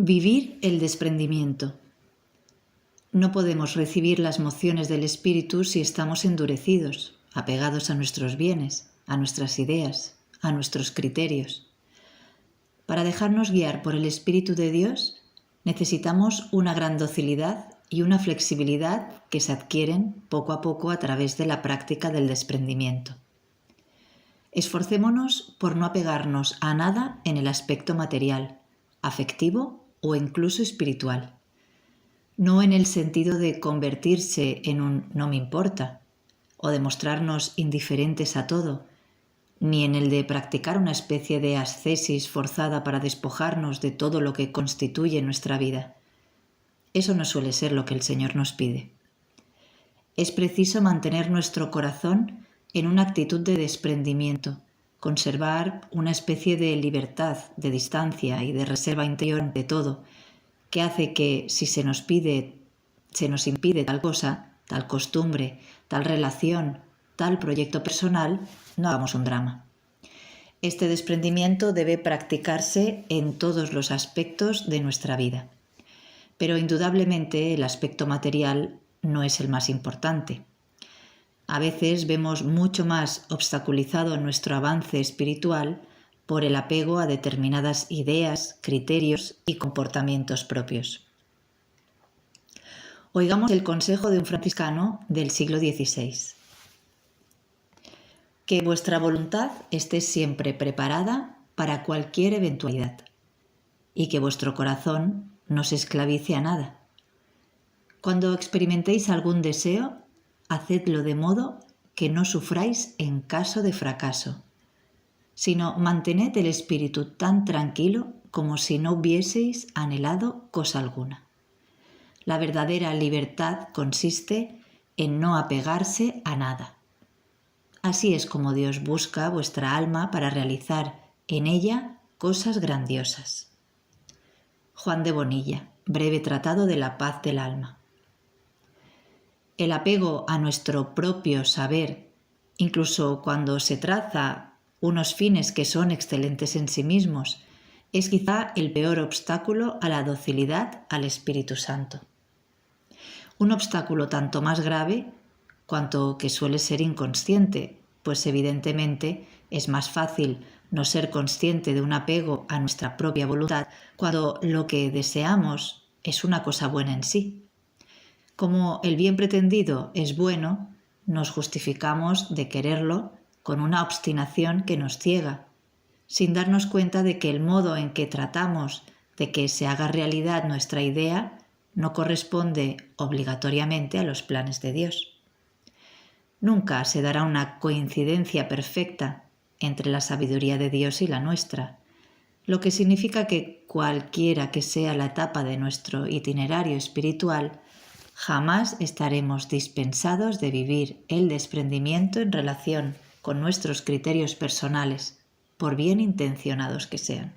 Vivir el desprendimiento. No podemos recibir las mociones del espíritu si estamos endurecidos, apegados a nuestros bienes, a nuestras ideas, a nuestros criterios. Para dejarnos guiar por el Espíritu de Dios, necesitamos una gran docilidad y una flexibilidad que se adquieren poco a poco a través de la práctica del desprendimiento. Esforcémonos por no apegarnos a nada en el aspecto material, afectivo o incluso espiritual. No en el sentido de convertirse en un no me importa o de mostrarnos indiferentes a todo, ni en el de practicar una especie de ascesis forzada para despojarnos de todo lo que constituye nuestra vida. Eso no suele ser lo que el Señor nos pide. Es preciso mantener nuestro corazón en una actitud de desprendimiento, conservar una especie de libertad, de distancia y de reserva interior ante todo, que hace que si se nos impide tal cosa, tal costumbre, tal relación, tal proyecto personal, no hagamos un drama. Este desprendimiento debe practicarse en todos los aspectos de nuestra vida. Pero indudablemente el aspecto material no es el más importante. A veces vemos mucho más obstaculizado nuestro avance espiritual por el apego a determinadas ideas, criterios y comportamientos propios. Oigamos el consejo de un franciscano del siglo XVI. Que vuestra voluntad esté siempre preparada para cualquier eventualidad y que vuestro corazón no se esclavice a nada. Cuando experimentéis algún deseo, hacedlo de modo que no sufráis en caso de fracaso, sino mantened el espíritu tan tranquilo como si no hubieseis anhelado cosa alguna. La verdadera libertad consiste en no apegarse a nada. Así es como Dios busca vuestra alma para realizar en ella cosas grandiosas. Juan de Bonilla, breve tratado de la paz del alma. El apego a nuestro propio saber, incluso cuando se traza unos fines que son excelentes en sí mismos, es quizá el peor obstáculo a la docilidad al Espíritu Santo. Un obstáculo tanto más grave cuanto que suele ser inconsciente, pues evidentemente es más fácil no ser consciente de un apego a nuestra propia voluntad cuando lo que deseamos es una cosa buena en sí. Como el bien pretendido es bueno, nos justificamos de quererlo con una obstinación que nos ciega, sin darnos cuenta de que el modo en que tratamos de que se haga realidad nuestra idea no corresponde obligatoriamente a los planes de Dios. Nunca se dará una coincidencia perfecta entre la sabiduría de Dios y la nuestra, lo que significa que cualquiera que sea la etapa de nuestro itinerario espiritual, jamás estaremos dispensados de vivir el desprendimiento en relación con nuestros criterios personales, por bien intencionados que sean.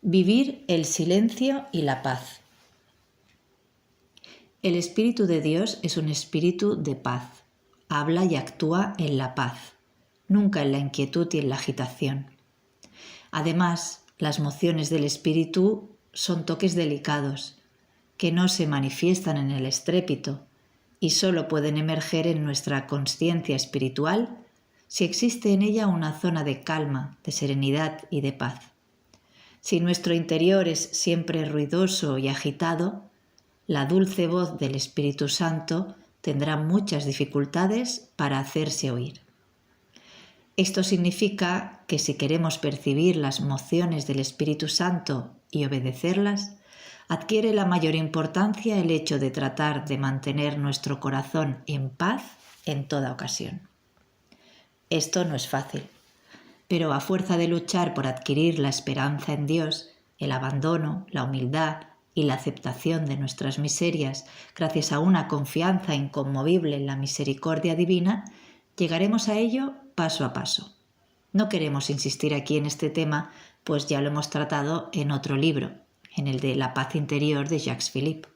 Vivir el silencio y la paz. El Espíritu de Dios es un espíritu de paz. Habla y actúa en la paz, nunca en la inquietud y en la agitación. Además, las mociones del Espíritu son toques delicados, que no se manifiestan en el estrépito y solo pueden emerger en nuestra consciencia espiritual si existe en ella una zona de calma, de serenidad y de paz. Si nuestro interior es siempre ruidoso y agitado, la dulce voz del Espíritu Santo tendrá muchas dificultades para hacerse oír. Esto significa que si queremos percibir las mociones del Espíritu Santo y obedecerlas, adquiere la mayor importancia el hecho de tratar de mantener nuestro corazón en paz en toda ocasión. Esto no es fácil, pero a fuerza de luchar por adquirir la esperanza en Dios, el abandono, la humildad y la aceptación de nuestras miserias, gracias a una confianza inconmovible en la misericordia divina, llegaremos a ello paso a paso. No queremos insistir aquí en este tema, pues ya lo hemos tratado en otro libro, en el de La paz interior de Jacques Philippe.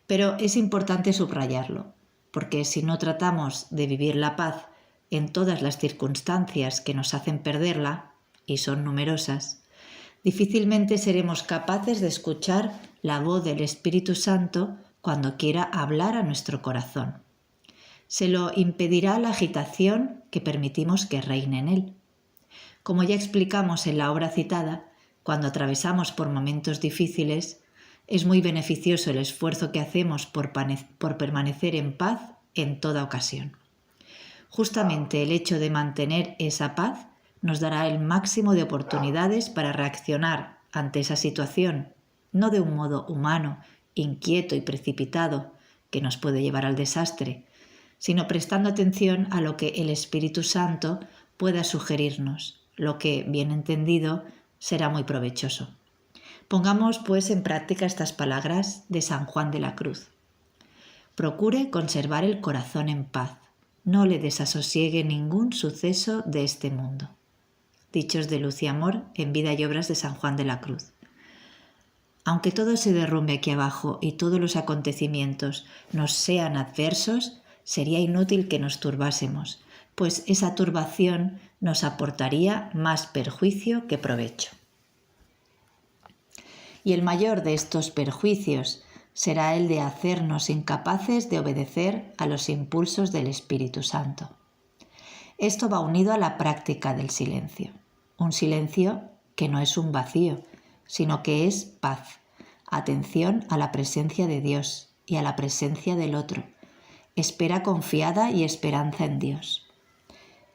Pero es importante subrayarlo, porque si no tratamos de vivir la paz en todas las circunstancias que nos hacen perderla, y son numerosas, Difícilmente seremos capaces de escuchar la voz del Espíritu Santo cuando quiera hablar a nuestro corazón. Se lo impedirá la agitación que permitimos que reine en él. Como ya explicamos en la obra citada, cuando atravesamos por momentos difíciles, es muy beneficioso el esfuerzo que hacemos por permanecer en paz en toda ocasión. Justamente el hecho de mantener esa paz nos dará el máximo de oportunidades para reaccionar ante esa situación, no de un modo humano, inquieto y precipitado, que nos puede llevar al desastre, sino prestando atención a lo que el Espíritu Santo pueda sugerirnos, lo que, bien entendido, será muy provechoso. Pongamos, pues, en práctica estas palabras de San Juan de la Cruz. Procure conservar el corazón en paz, no le desasosiegue ningún suceso de este mundo. Dichos de luz y amor en Vida y Obras de San Juan de la Cruz. Aunque todo se derrumbe aquí abajo y todos los acontecimientos nos sean adversos, sería inútil que nos turbásemos, pues esa turbación nos aportaría más perjuicio que provecho. Y el mayor de estos perjuicios será el de hacernos incapaces de obedecer a los impulsos del Espíritu Santo. Esto va unido a la práctica del silencio, un silencio que no es un vacío, sino que es paz, atención a la presencia de Dios y a la presencia del otro, espera confiada y esperanza en Dios.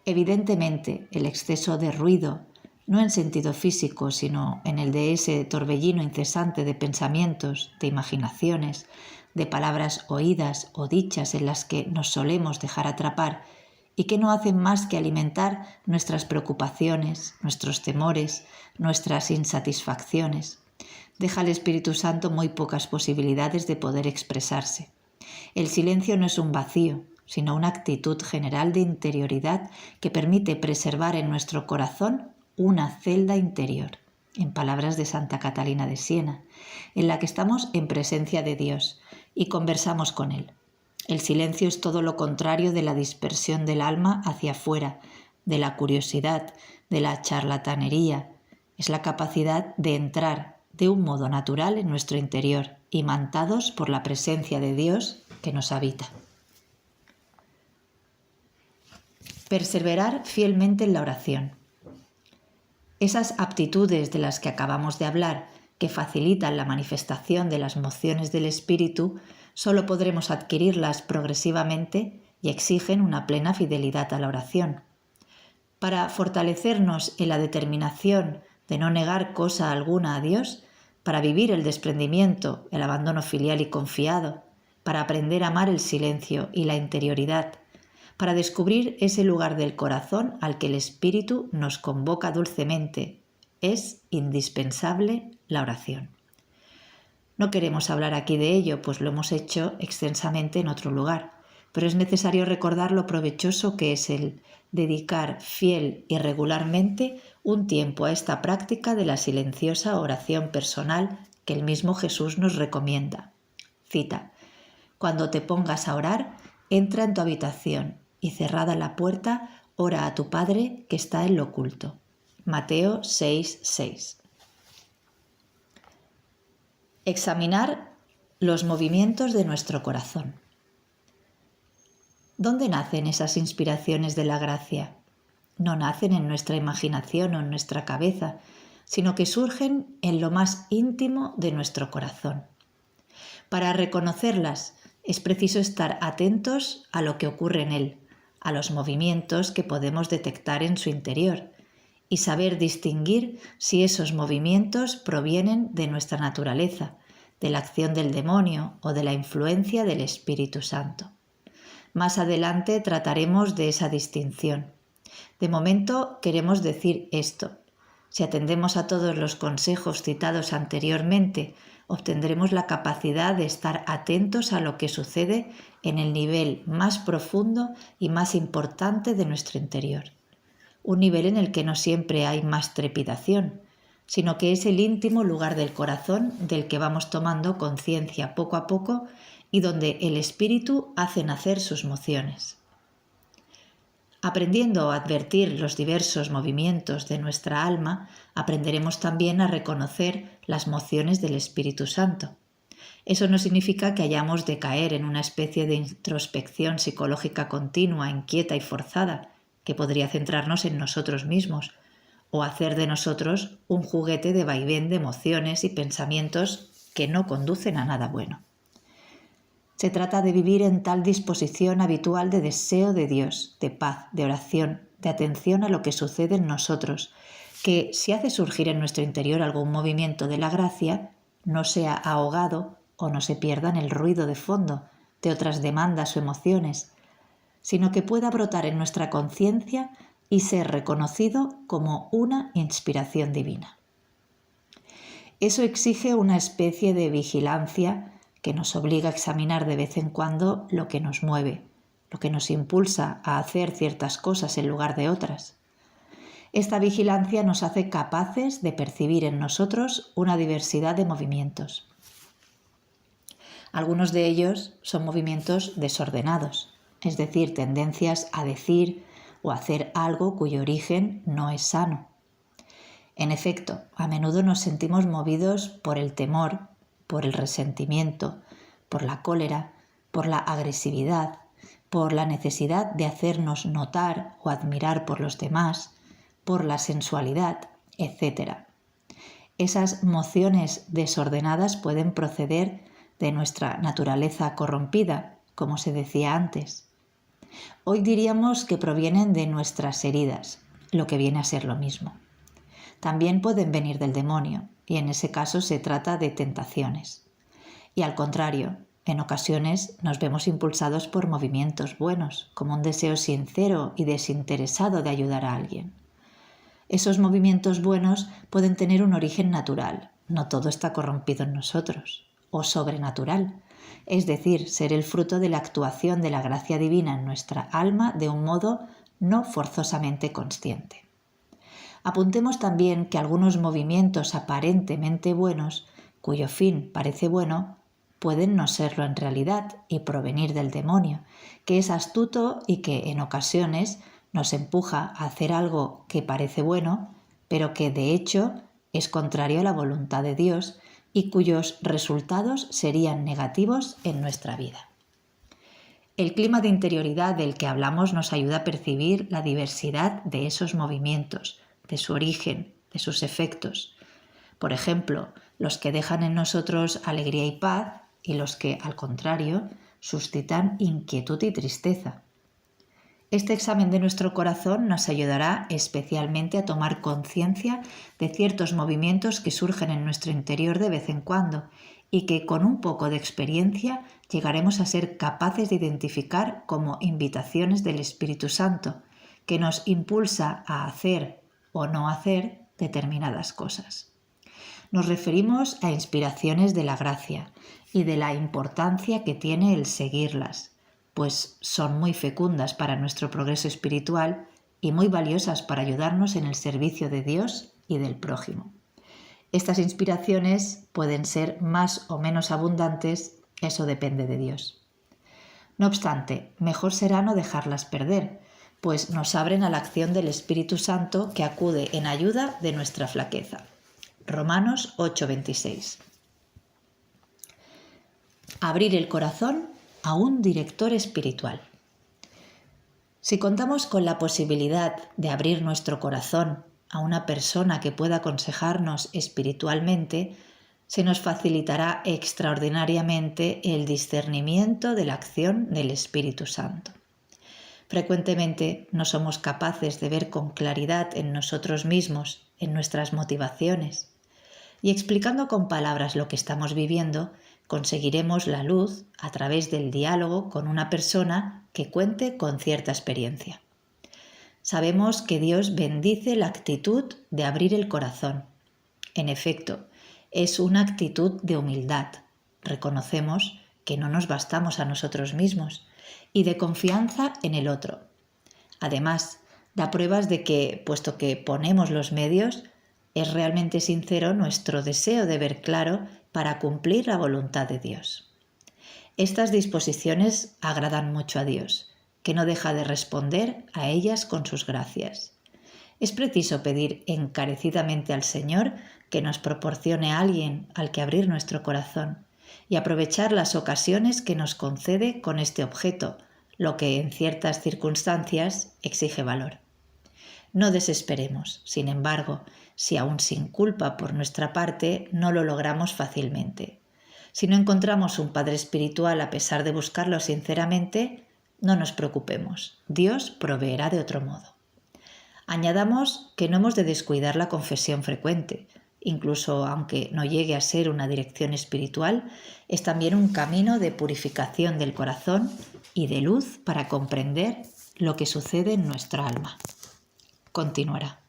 Evidentemente, el exceso de ruido, no en sentido físico, sino en el de ese torbellino incesante de pensamientos, de imaginaciones, de palabras oídas o dichas en las que nos solemos dejar atrapar y que no hacen más que alimentar nuestras preocupaciones, nuestros temores, nuestras insatisfacciones. Deja al Espíritu Santo muy pocas posibilidades de poder expresarse. El silencio no es un vacío, sino una actitud general de interioridad que permite preservar en nuestro corazón una celda interior, en palabras de Santa Catalina de Siena, en la que estamos en presencia de Dios y conversamos con Él. El silencio es todo lo contrario de la dispersión del alma hacia afuera, de la curiosidad, de la charlatanería. Es la capacidad de entrar de un modo natural en nuestro interior, imantados por la presencia de Dios que nos habita. Perseverar fielmente en la oración. Esas aptitudes de las que acabamos de hablar, que facilitan la manifestación de las mociones del espíritu, solo podremos adquirirlas progresivamente y exigen una plena fidelidad a la oración. Para fortalecernos en la determinación de no negar cosa alguna a Dios, para vivir el desprendimiento, el abandono filial y confiado, para aprender a amar el silencio y la interioridad, para descubrir ese lugar del corazón al que el Espíritu nos convoca dulcemente, es indispensable la oración. No queremos hablar aquí de ello, pues lo hemos hecho extensamente en otro lugar, pero es necesario recordar lo provechoso que es el dedicar fiel y regularmente un tiempo a esta práctica de la silenciosa oración personal que el mismo Jesús nos recomienda. Cita: «Cuando te pongas a orar, entra en tu habitación y cerrada la puerta, ora a tu Padre que está en lo oculto». Mateo 6:6. Examinar los movimientos de nuestro corazón. ¿Dónde nacen esas inspiraciones de la gracia? No nacen en nuestra imaginación o en nuestra cabeza, sino que surgen en lo más íntimo de nuestro corazón. Para reconocerlas es preciso estar atentos a lo que ocurre en él, a los movimientos que podemos detectar en su interior y saber distinguir si esos movimientos provienen de nuestra naturaleza, de la acción del demonio o de la influencia del Espíritu Santo. Más adelante trataremos de esa distinción. De momento queremos decir esto: si atendemos a todos los consejos citados anteriormente, obtendremos la capacidad de estar atentos a lo que sucede en el nivel más profundo y más importante de nuestro interior. Un nivel en el que no siempre hay más trepidación, sino que es el íntimo lugar del corazón del que vamos tomando conciencia poco a poco y donde el espíritu hace nacer sus mociones. Aprendiendo a advertir los diversos movimientos de nuestra alma, aprenderemos también a reconocer las mociones del Espíritu Santo. Eso no significa que hayamos de caer en una especie de introspección psicológica continua, inquieta y forzada, que podría centrarnos en nosotros mismos, o hacer de nosotros un juguete de vaivén de emociones y pensamientos que no conducen a nada bueno. Se trata de vivir en tal disposición habitual de deseo de Dios, de paz, de oración, de atención a lo que sucede en nosotros, que si hace surgir en nuestro interior algún movimiento de la gracia, no sea ahogado o no se pierda en el ruido de fondo de otras demandas o emociones, sino que pueda brotar en nuestra conciencia y ser reconocido como una inspiración divina. Eso exige una especie de vigilancia que nos obliga a examinar de vez en cuando lo que nos mueve, lo que nos impulsa a hacer ciertas cosas en lugar de otras. Esta vigilancia nos hace capaces de percibir en nosotros una diversidad de movimientos. Algunos de ellos son movimientos desordenados, es decir, tendencias a decir o hacer algo cuyo origen no es sano. En efecto, a menudo nos sentimos movidos por el temor, por el resentimiento, por la cólera, por la agresividad, por la necesidad de hacernos notar o admirar por los demás, por la sensualidad, etc. Esas mociones desordenadas pueden proceder de nuestra naturaleza corrompida, como se decía antes. Hoy diríamos que provienen de nuestras heridas, lo que viene a ser lo mismo. También pueden venir del demonio, y en ese caso se trata de tentaciones. Y al contrario, en ocasiones nos vemos impulsados por movimientos buenos, como un deseo sincero y desinteresado de ayudar a alguien. Esos movimientos buenos pueden tener un origen natural, no todo está corrompido en nosotros, o sobrenatural, es decir, ser el fruto de la actuación de la gracia divina en nuestra alma de un modo no forzosamente consciente. Apuntemos también que algunos movimientos aparentemente buenos, cuyo fin parece bueno, pueden no serlo en realidad y provenir del demonio, que es astuto y que en ocasiones nos empuja a hacer algo que parece bueno, pero que de hecho es contrario a la voluntad de Dios y cuyos resultados serían negativos en nuestra vida. El clima de interioridad del que hablamos nos ayuda a percibir la diversidad de esos movimientos, de su origen, de sus efectos. Por ejemplo, los que dejan en nosotros alegría y paz y los que, al contrario, suscitan inquietud y tristeza. Este examen de nuestro corazón nos ayudará especialmente a tomar conciencia de ciertos movimientos que surgen en nuestro interior de vez en cuando y que con un poco de experiencia llegaremos a ser capaces de identificar como invitaciones del Espíritu Santo, que nos impulsa a hacer o no hacer determinadas cosas. Nos referimos a inspiraciones de la gracia y de la importancia que tiene el seguirlas, pues son muy fecundas para nuestro progreso espiritual y muy valiosas para ayudarnos en el servicio de Dios y del prójimo. Estas inspiraciones pueden ser más o menos abundantes, eso depende de Dios. No obstante, mejor será no dejarlas perder, pues nos abren a la acción del Espíritu Santo que acude en ayuda de nuestra flaqueza. Romanos 8:26. Abrir el corazón a un director espiritual. Si contamos con la posibilidad de abrir nuestro corazón a una persona que pueda aconsejarnos espiritualmente, se nos facilitará extraordinariamente el discernimiento de la acción del Espíritu Santo. Frecuentemente no somos capaces de ver con claridad en nosotros mismos, en nuestras motivaciones, y explicando con palabras lo que estamos viviendo, conseguiremos la luz a través del diálogo con una persona que cuente con cierta experiencia. Sabemos que Dios bendice la actitud de abrir el corazón. En efecto, es una actitud de humildad. Reconocemos que no nos bastamos a nosotros mismos y de confianza en el otro. Además, da pruebas de que, puesto que ponemos los medios, es realmente sincero nuestro deseo de ver claro para cumplir la voluntad de Dios. Estas disposiciones agradan mucho a Dios que no deja de responder a ellas con sus gracias. Es preciso pedir encarecidamente al Señor que nos proporcione a alguien al que abrir nuestro corazón y aprovechar las ocasiones que nos concede con este objeto, lo que en ciertas circunstancias exige valor. No desesperemos, sin embargo, si aún sin culpa por nuestra parte no lo logramos fácilmente. Si no encontramos un Padre espiritual a pesar de buscarlo sinceramente, no nos preocupemos, Dios proveerá de otro modo. Añadamos que no hemos de descuidar la confesión frecuente. Incluso aunque no llegue a ser una dirección espiritual, es también un camino de purificación del corazón y de luz para comprender lo que sucede en nuestra alma. Continuará.